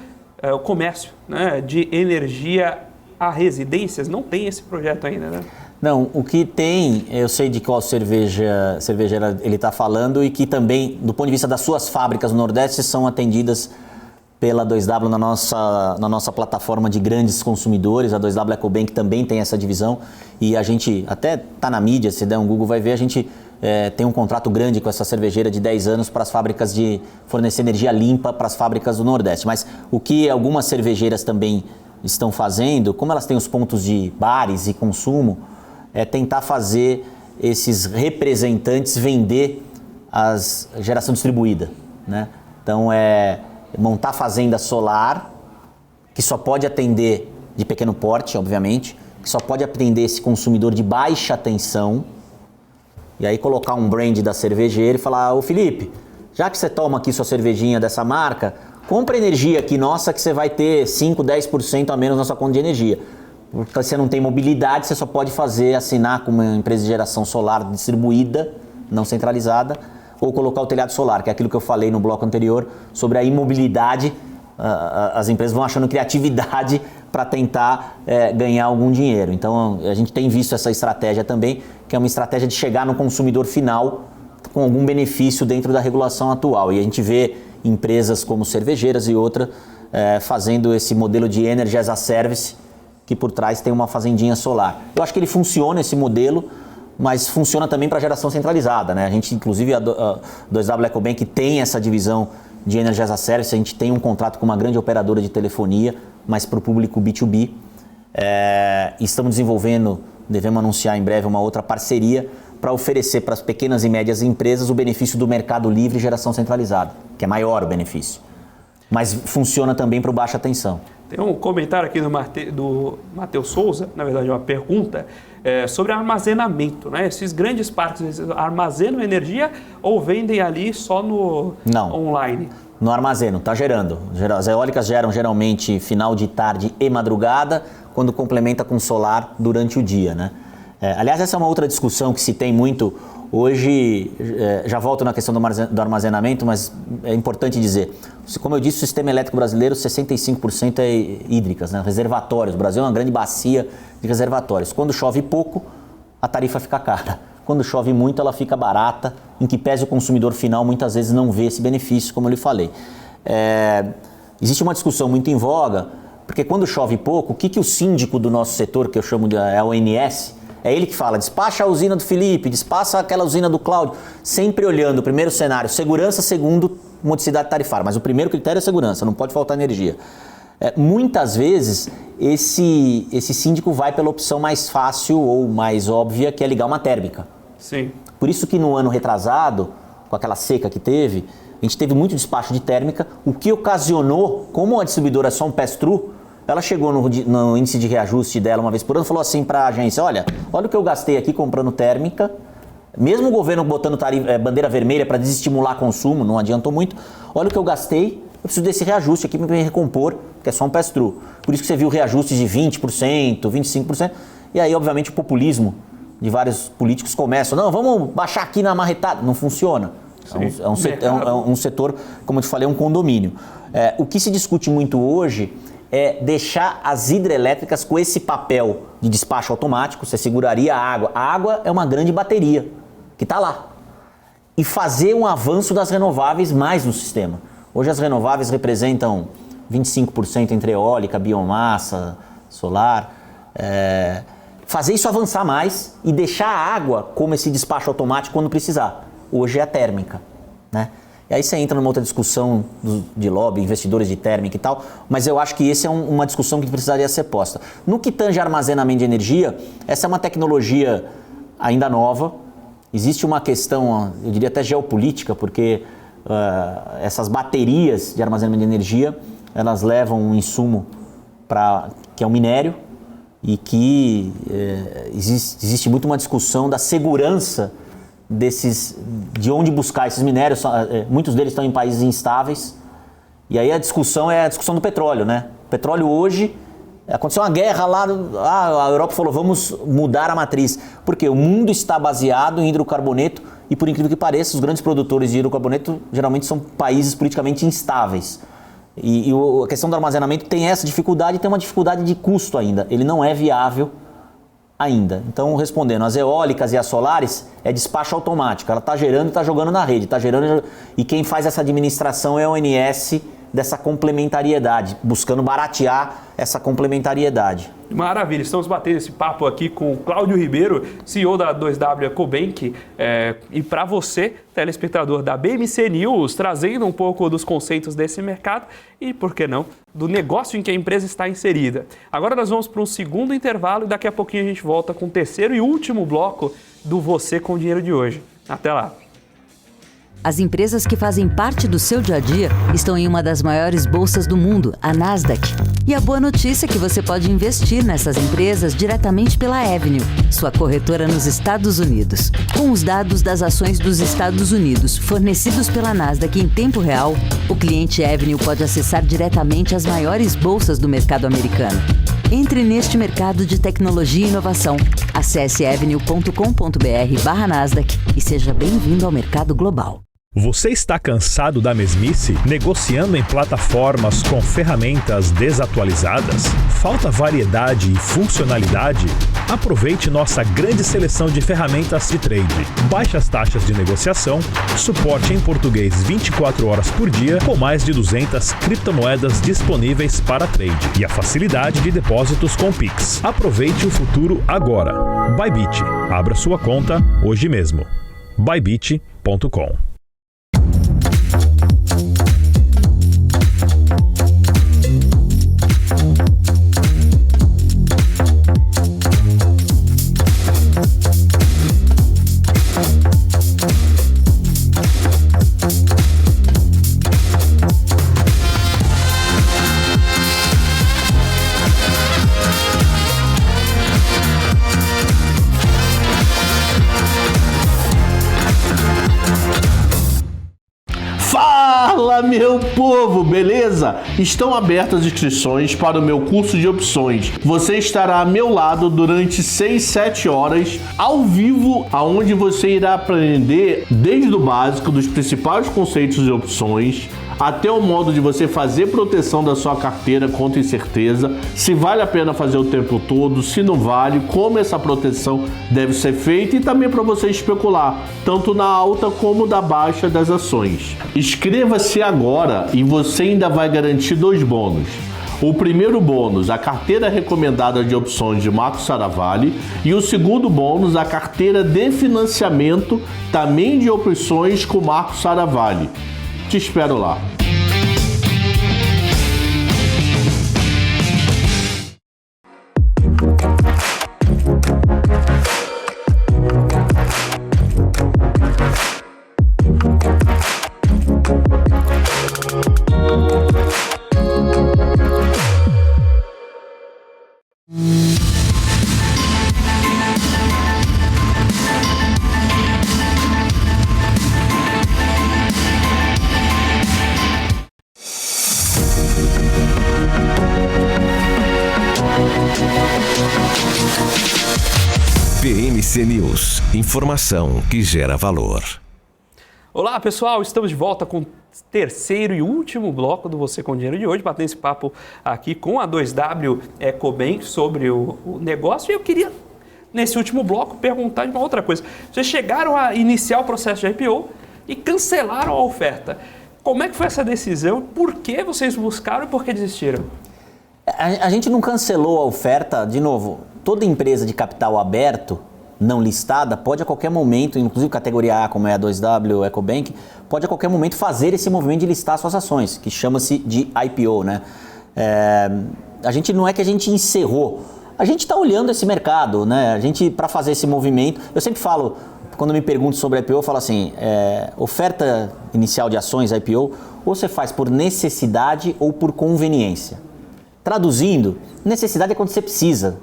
A: o comércio, né, de energia a residências. Não tem esse projeto ainda, né?
B: Não, o que tem, eu sei de qual cervejeira ele está falando e que também, do ponto de vista das suas fábricas no Nordeste, são atendidas pela 2W na nossa plataforma de grandes consumidores. A 2W EcoBank também tem essa divisão e a gente até está na mídia, se der um Google vai ver, a gente tem um contrato grande com essa cervejeira de 10 anos para as fábricas de fornecer energia limpa para as fábricas do Nordeste. Mas o que algumas cervejeiras também estão fazendo, como elas têm os pontos de bares e consumo, é tentar fazer esses representantes vender a geração distribuída, né? Então montar fazenda solar, que só pode atender de pequeno porte, obviamente, que só pode atender esse consumidor de baixa tensão, e aí colocar um brand da cervejeira e falar, ô Felipe, já que você toma aqui sua cervejinha dessa marca, compra energia aqui nossa que você vai ter 5, 10% a menos na sua conta de energia. Porque você não tem mobilidade, você só pode assinar com uma empresa de geração solar distribuída, não centralizada, ou colocar o telhado solar, que é aquilo que eu falei no bloco anterior, sobre a imobilidade. As empresas vão achando criatividade para tentar ganhar algum dinheiro. Então a gente tem visto essa estratégia também, que é uma estratégia de chegar no consumidor final com algum benefício dentro da regulação atual. E a gente vê empresas como cervejeiras e outras fazendo esse modelo de Energy as a Service, que por trás tem uma fazendinha solar. Eu acho que ele funciona, esse modelo, mas funciona também para geração centralizada, né? A gente, inclusive, a 2W EcoBank tem essa divisão de Energy as a Service. A gente tem um contrato com uma grande operadora de telefonia, mas para o público B2B. Estamos desenvolvendo, devemos anunciar em breve, uma outra parceria para oferecer para as pequenas e médias empresas o benefício do mercado livre e geração centralizada, que é maior o benefício. Mas funciona também para o baixa tensão.
A: Tem um comentário aqui do Matheus Souza, na verdade uma pergunta, sobre armazenamento, né? Esses grandes parques armazenam energia ou vendem ali só no online?
B: No armazeno, está gerando. As eólicas geram geralmente final de tarde e madrugada, quando complementa com solar durante o dia, né? Aliás, essa é uma outra discussão que se tem muito hoje. Já volto na questão do armazenamento, mas é importante dizer, como eu disse, o sistema elétrico brasileiro, 65% é hídricas, né? Reservatórios. O Brasil é uma grande bacia de reservatórios. Quando chove pouco, a tarifa fica cara. Quando chove muito, ela fica barata, em que pese o consumidor final muitas vezes não vê esse benefício, como eu lhe falei. Existe uma discussão muito em voga, porque quando chove pouco, o que o síndico do nosso setor, que eu chamo de ONS, é ele que fala, despacha a usina do Felipe, despacha aquela usina do Cláudio, sempre olhando o primeiro cenário, segurança, segundo, modicidade tarifária. Mas o primeiro critério é segurança, não pode faltar energia. Muitas vezes, esse síndico vai pela opção mais fácil ou mais óbvia, que é ligar uma térmica.
A: Sim.
B: Por isso que no ano retrasado, com aquela seca que teve, a gente teve muito despacho de térmica, o que ocasionou, como a distribuidora é só um pass-through, ela chegou no índice de reajuste dela uma vez por ano e falou assim para a agência, olha o que eu gastei aqui comprando térmica, mesmo o governo botando bandeira vermelha para desestimular consumo, não adiantou muito, olha o que eu gastei, eu preciso desse reajuste aqui para me recompor, que é só um pass-through. Por isso que você viu reajustes de 20%, 25%, e aí obviamente o populismo de vários políticos começa, não, vamos baixar aqui na marretada, não funciona. É um setor, como eu te falei, é um condomínio. O que se discute muito hoje é deixar as hidrelétricas com esse papel de despacho automático, você seguraria a água. A água é uma grande bateria que está lá. E fazer um avanço das renováveis mais no sistema. Hoje as renováveis representam 25% entre eólica, biomassa, solar. Fazer isso avançar mais e deixar a água como esse despacho automático quando precisar. Hoje é a térmica, né? E aí você entra numa outra discussão de lobby, investidores de térmica e tal, mas eu acho que essa é uma discussão que precisaria ser posta. No que tange armazenamento de energia, essa é uma tecnologia ainda nova. Existe uma questão, eu diria até geopolítica, porque essas baterias de armazenamento de energia, elas levam um insumo que é o minério, e que existe muito uma discussão da segurança de onde buscar esses minérios. Muitos deles estão em países instáveis, e aí a discussão é a discussão do petróleo, né? O petróleo hoje, aconteceu uma guerra lá, a Europa falou, vamos mudar a matriz, porque o mundo está baseado em hidrocarboneto, e por incrível que pareça, os grandes produtores de hidrocarboneto geralmente são países politicamente instáveis. E a questão do armazenamento tem essa dificuldade, e tem uma dificuldade de custo ainda, ele não é viável ainda. Então, respondendo, as eólicas e as solares é despacho automático. Ela está gerando e está jogando na rede. E quem faz essa administração é a ONS dessa complementariedade, buscando baratear essa complementariedade.
A: Maravilha, estamos batendo esse papo aqui com o Cláudio Ribeiro, CEO da 2W Ecobank, e para você, telespectador da BMC News, trazendo um pouco dos conceitos desse mercado e, por que não, do negócio em que a empresa está inserida. Agora nós vamos para um segundo intervalo e daqui a pouquinho a gente volta com o terceiro e último bloco do Você com Dinheiro de hoje. Até lá!
F: As empresas que fazem parte do seu dia a dia estão em uma das maiores bolsas do mundo, a Nasdaq. E a boa notícia é que você pode investir nessas empresas diretamente pela Avenue, sua corretora nos Estados Unidos. Com os dados das ações dos Estados Unidos fornecidos pela Nasdaq em tempo real, o cliente Avenue pode acessar diretamente as maiores bolsas do mercado americano. Entre neste mercado de tecnologia e inovação. Acesse avenue.com.br/Nasdaq e seja bem-vindo ao mercado global.
G: Você está cansado da mesmice? Negociando em plataformas com ferramentas desatualizadas? Falta variedade e funcionalidade? Aproveite nossa grande seleção de ferramentas de trade. Baixas taxas de negociação, suporte em português 24 horas por dia, com mais de 200 criptomoedas disponíveis para trade e a facilidade de depósitos com Pix. Aproveite o futuro agora. Bybit. Abra sua conta hoje mesmo. Bybit.com.
D: Fala, meu povo, beleza? Estão abertas as inscrições para o meu curso de opções. Você estará a meu lado durante 6-7 horas, ao vivo, aonde você irá aprender desde o básico dos principais conceitos de opções, até o modo de você fazer proteção da sua carteira contra incerteza, se vale a pena fazer o tempo todo, se não vale, como essa proteção deve ser feita e também para você especular, tanto na alta como na baixa das ações. Inscreva-se agora e você ainda vai garantir 2 bônus. O primeiro bônus, a carteira recomendada de opções de Marco Saravalli, e o segundo bônus, a carteira de financiamento também de opções com Marco Saravalli. Te espero lá.
E: BMC News, informação que gera valor.
A: Olá pessoal, estamos de volta com o terceiro e último bloco do Você com Dinheiro de hoje, batendo esse papo aqui com a 2W Ecobank sobre o negócio. E eu queria, nesse último bloco, perguntar de uma outra coisa. Vocês chegaram a iniciar o processo de IPO e cancelaram a oferta. Como é que foi essa decisão? Por que vocês buscaram e por que desistiram?
B: A gente não cancelou a oferta, de novo, toda empresa de capital aberto, não listada, pode a qualquer momento, inclusive categoria A, como é a 2W Ecobank, pode a qualquer momento fazer esse movimento de listar suas ações, que chama-se de IPO, né? A gente não é que a gente encerrou, a gente está olhando esse mercado, né? A gente, para fazer esse movimento, eu sempre falo, quando me perguntam sobre IPO, eu falo assim, oferta inicial de ações, IPO, ou você faz por necessidade ou por conveniência. Traduzindo, necessidade é quando você precisa.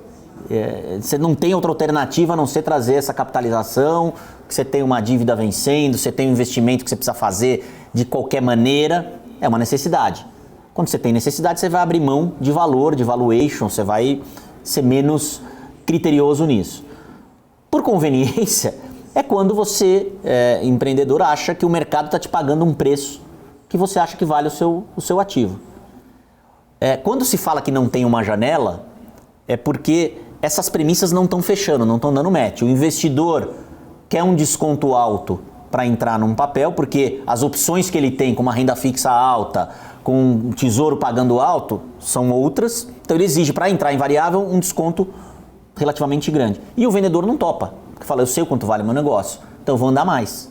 B: Você não tem outra alternativa a não ser trazer essa capitalização, que você tem uma dívida vencendo, você tem um investimento que você precisa fazer de qualquer maneira, é uma necessidade. Quando você tem necessidade, você vai abrir mão de valor, de valuation, você vai ser menos criterioso nisso. Por conveniência, é quando você, empreendedor, acha que o mercado está te pagando um preço que você acha que vale o seu ativo. Quando se fala que não tem uma janela, é porque essas premissas não estão fechando, não estão dando match. O investidor quer um desconto alto para entrar num papel, porque as opções que ele tem, como a renda fixa alta, com o Tesouro pagando alto, são outras. Então ele exige, para entrar em variável, um desconto relativamente grande. E o vendedor não topa, porque fala, eu sei o quanto vale o meu negócio, então eu vou andar mais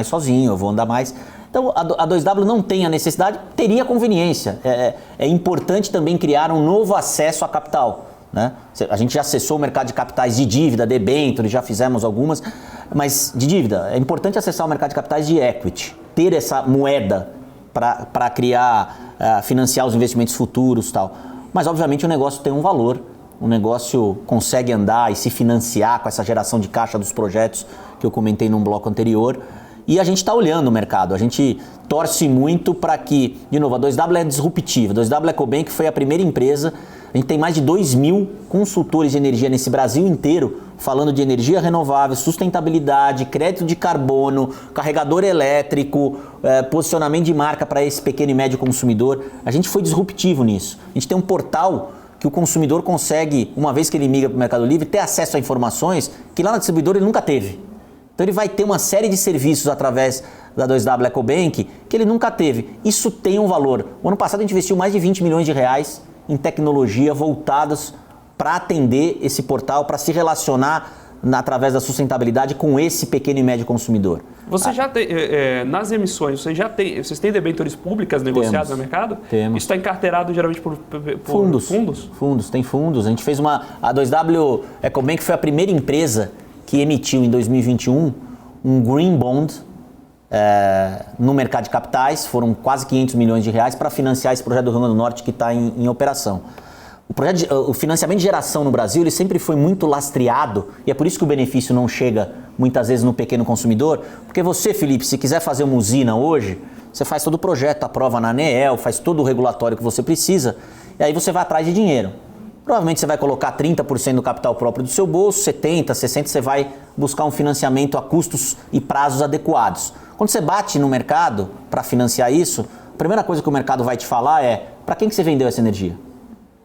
B: sozinho, eu vou andar mais. Então a 2W não tem a necessidade, teria conveniência. É importante também criar um novo acesso a capital, né? A gente já acessou o mercado de capitais de dívida, debênture, já fizemos algumas, mas de dívida, é importante acessar o mercado de capitais de equity, ter essa moeda para criar, financiar os investimentos futuros e tal. Mas obviamente o negócio tem um valor, o negócio consegue andar e se financiar com essa geração de caixa dos projetos que eu comentei num bloco anterior. E a gente está olhando o mercado, a gente torce muito para que, de novo, a 2W é disruptiva, a 2W Ecobank foi a primeira empresa, a gente tem mais de 2.000 consultores de energia nesse Brasil inteiro, falando de energia renovável, sustentabilidade, crédito de carbono, carregador elétrico, posicionamento de marca para esse pequeno e médio consumidor. A gente foi disruptivo nisso, a gente tem um portal que o consumidor consegue, uma vez que ele migra para o Mercado Livre, ter acesso a informações que lá no distribuidor ele nunca teve. Então ele vai ter uma série de serviços através da 2W Ecobank que ele nunca teve. Isso tem um valor. O ano passado a gente investiu mais de 20 milhões de reais em tecnologia voltadas para atender esse portal, para se relacionar através da sustentabilidade com esse pequeno e médio consumidor.
A: Você já tem, nas emissões, vocês têm debêntures públicas negociadas no mercado?
B: Temos.
A: Isso está encarteirado geralmente por
B: fundos? Fundos, tem fundos. A gente fez a 2W Ecobank foi a primeira empresa que emitiu em 2021 um Green Bond no mercado de capitais, foram quase 500 milhões de reais para financiar esse projeto do Rio Grande do Norte que está em operação. O financiamento de geração no Brasil ele sempre foi muito lastreado e é por isso que o benefício não chega muitas vezes no pequeno consumidor, porque você, Felipe, se quiser fazer uma usina hoje, você faz todo o projeto, aprova na ANEEL, faz todo o regulatório que você precisa e aí você vai atrás de dinheiro. Provavelmente você vai colocar 30% do capital próprio do seu bolso, 70%, 60% você vai buscar um financiamento a custos e prazos adequados. Quando você bate no mercado para financiar isso, a primeira coisa que o mercado vai te falar é para quem que você vendeu essa energia?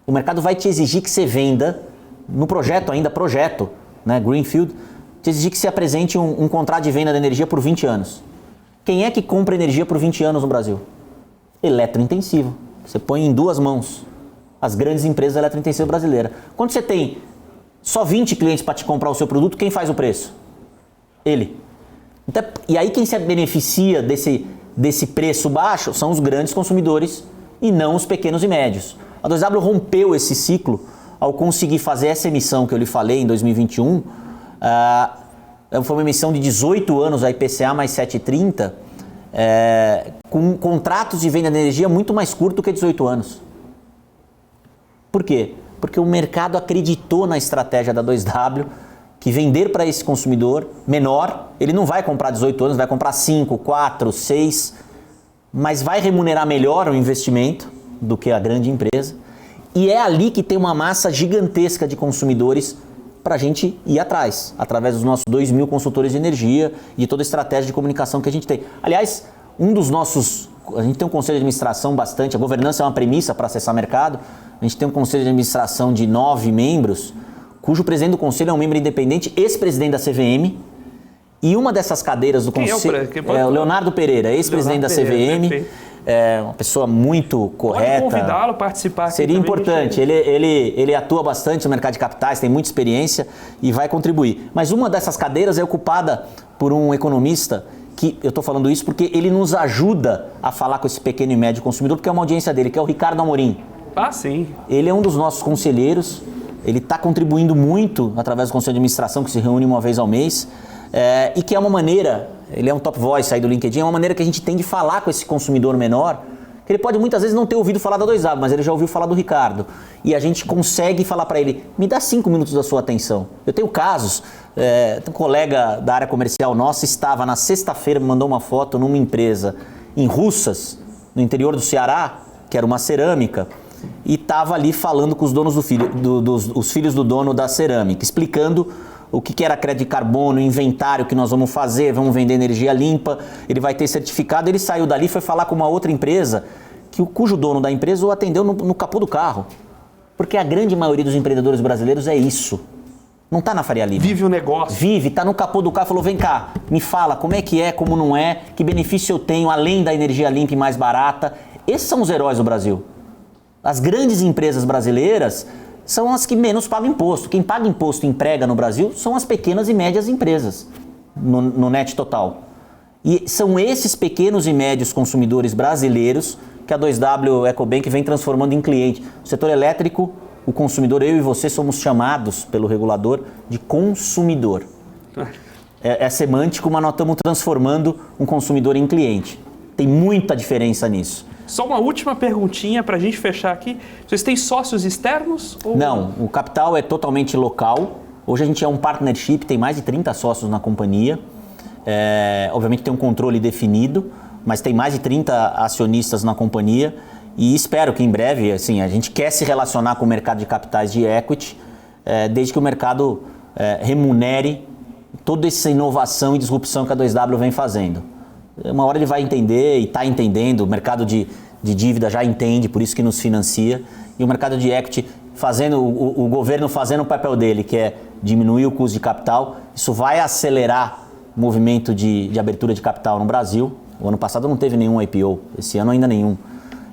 B: O mercado vai te exigir que você venda, no projeto, né, Greenfield, te exigir que você apresente um contrato de venda de energia por 20 anos. Quem é que compra energia por 20 anos no Brasil? Eletrointensivo. Você põe em duas mãos as grandes empresas eletrointensivas brasileiras. Quando você tem só 20 clientes para te comprar o seu produto, quem faz o preço? Ele. Então, e aí quem se beneficia desse preço baixo são os grandes consumidores e não os pequenos e médios. A 2W rompeu esse ciclo ao conseguir fazer essa emissão que eu lhe falei em 2021. Foi uma emissão de 18 anos, a IPCA mais 7,30, com contratos de venda de energia muito mais curto que 18 anos. Por quê? Porque o mercado acreditou na estratégia da 2W, que vender para esse consumidor menor, ele não vai comprar 18 anos, vai comprar 5, 4, 6, mas vai remunerar melhor o investimento do que a grande empresa. E é ali que tem uma massa gigantesca de consumidores para a gente ir atrás, através dos nossos 2.000 consultores de energia e de toda a estratégia de comunicação que a gente tem. Aliás, a gente tem um conselho de administração a governança é uma premissa para acessar mercado. A gente tem um conselho de administração de 9 membros, cujo presidente do conselho é um membro independente, ex-presidente da CVM, e uma dessas cadeiras do conselho é o Leonardo Pereira, ex-presidente da CVM, uma pessoa muito correta.
A: Pode convidá-lo a participar aqui.
B: Seria importante, ele atua bastante no mercado de capitais, tem muita experiência e vai contribuir. Mas uma dessas cadeiras é ocupada por um economista, que eu estou falando isso porque ele nos ajuda a falar com esse pequeno e médio consumidor, porque é uma audiência dele, que é o Ricardo Amorim.
A: Ah, sim.
B: Ele é um dos nossos conselheiros, ele está contribuindo muito através do Conselho de Administração, que se reúne uma vez ao mês, e que é uma maneira, ele é um top voice aí do LinkedIn, é uma maneira que a gente tem de falar com esse consumidor menor, que ele pode muitas vezes não ter ouvido falar da 2W, mas ele já ouviu falar do Ricardo. E a gente consegue falar para ele, me dá 5 minutos da sua atenção. Eu tenho casos, um colega da área comercial nossa estava na sexta-feira, me mandou uma foto numa empresa em Russas, no interior do Ceará, que era uma cerâmica, e estava ali falando com os donos os filhos do dono da cerâmica, explicando o que era crédito de carbono, inventário que nós vamos fazer, vamos vender energia limpa, ele vai ter certificado. Ele saiu dali e foi falar com uma outra empresa, cujo dono da empresa o atendeu no capô do carro. Porque a grande maioria dos empreendedores brasileiros é isso. Não está na Faria Lima.
A: Vive o negócio.
B: Vive, está no capô do carro, falou, vem cá, me fala como é, como não é, que benefício eu tenho além da energia limpa e mais barata. Esses são os heróis do Brasil. As grandes empresas brasileiras são as que menos pagam imposto. Quem paga imposto e emprega no Brasil são as pequenas e médias empresas, no net total. E são esses pequenos e médios consumidores brasileiros que a 2W Ecobank vem transformando em cliente. O setor elétrico, o consumidor, eu e você somos chamados pelo regulador de consumidor. É semântico, mas nós estamos transformando um consumidor em cliente. Tem muita diferença nisso.
A: Só uma última perguntinha para a gente fechar aqui. Vocês têm sócios externos? Ou...
B: Não, o capital é totalmente local. Hoje a gente é um partnership, tem mais de 30 sócios na companhia. Obviamente tem um controle definido, mas tem mais de 30 acionistas na companhia. E espero que em breve, assim, a gente quer se relacionar com o mercado de capitais de equity, desde que o mercado remunere toda essa inovação e disrupção que a 2W vem fazendo. Uma hora ele vai entender e está entendendo, o mercado de dívida já entende, por isso que nos financia, e o mercado de equity fazendo, o governo fazendo o papel dele, que é diminuir o custo de capital, isso vai acelerar o movimento de abertura de capital no Brasil. O ano passado não teve nenhum IPO, esse ano ainda nenhum.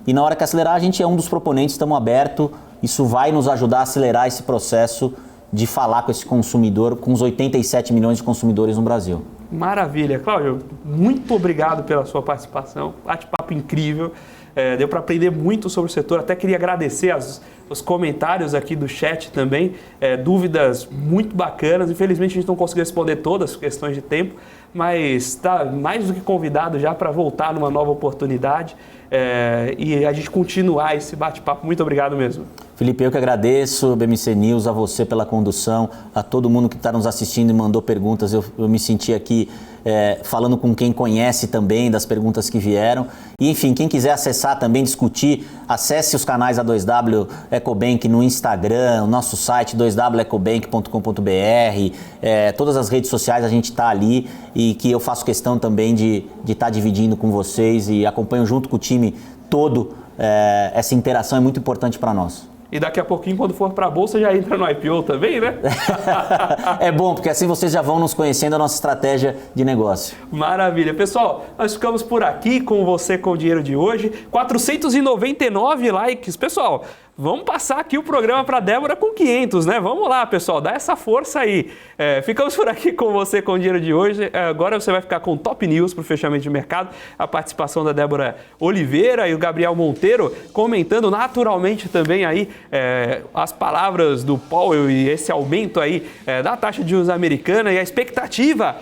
B: E na hora que acelerar, a gente é um dos proponentes, estamos abertos, isso vai nos ajudar a acelerar esse processo de falar com esse consumidor, com os 87 milhões de consumidores no Brasil.
A: Maravilha. Cláudio, muito obrigado pela sua participação. Bate-papo incrível. Deu para aprender muito sobre o setor. Até queria agradecer os comentários aqui do chat também. Dúvidas muito bacanas. Infelizmente a gente não conseguiu responder todas, questões de tempo, mas está mais do que convidado já para voltar numa nova oportunidade e a gente continuar esse bate-papo. Muito obrigado mesmo.
B: Felipe, eu que agradeço, BMC News, a você pela condução, a todo mundo que está nos assistindo e mandou perguntas. Eu me senti aqui falando com quem conhece também das perguntas que vieram. E, enfim, quem quiser acessar também, discutir, acesse os canais da 2W Ecobank no Instagram, o nosso site 2wecobank.com.br, todas as redes sociais a gente está ali e que eu faço questão também de estar dividindo com vocês e acompanho junto com o time todo. Essa interação é muito importante para nós.
A: E daqui a pouquinho, quando for para a Bolsa, já entra no IPO também, né?
B: É bom, porque assim vocês já vão nos conhecendo a nossa estratégia de negócio.
A: Maravilha. Pessoal, nós ficamos por aqui com Você com o Dinheiro de hoje. 499 likes. Pessoal, vamos passar aqui o programa para a Débora com 500, né? Vamos lá, pessoal, dá essa força aí. Ficamos por aqui com Você com o Dinheiro de hoje. Agora você vai ficar com Top News para o fechamento de mercado. A participação da Débora Oliveira e o Gabriel Monteiro comentando naturalmente também aí as palavras do Powell e esse aumento aí da taxa de juros americana e a expectativa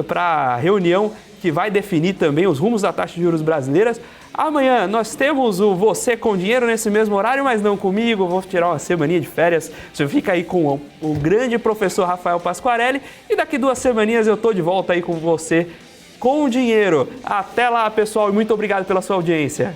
A: para a reunião que vai definir também os rumos da taxa de juros brasileiras. Amanhã nós temos o Você com Dinheiro nesse mesmo horário, mas não comigo, vou tirar uma semaninha de férias. Você fica aí com o grande professor Rafael Pasquarelli e daqui 2 semaninhas eu tô de volta aí com Você com Dinheiro. Até lá, pessoal, e muito obrigado pela sua audiência.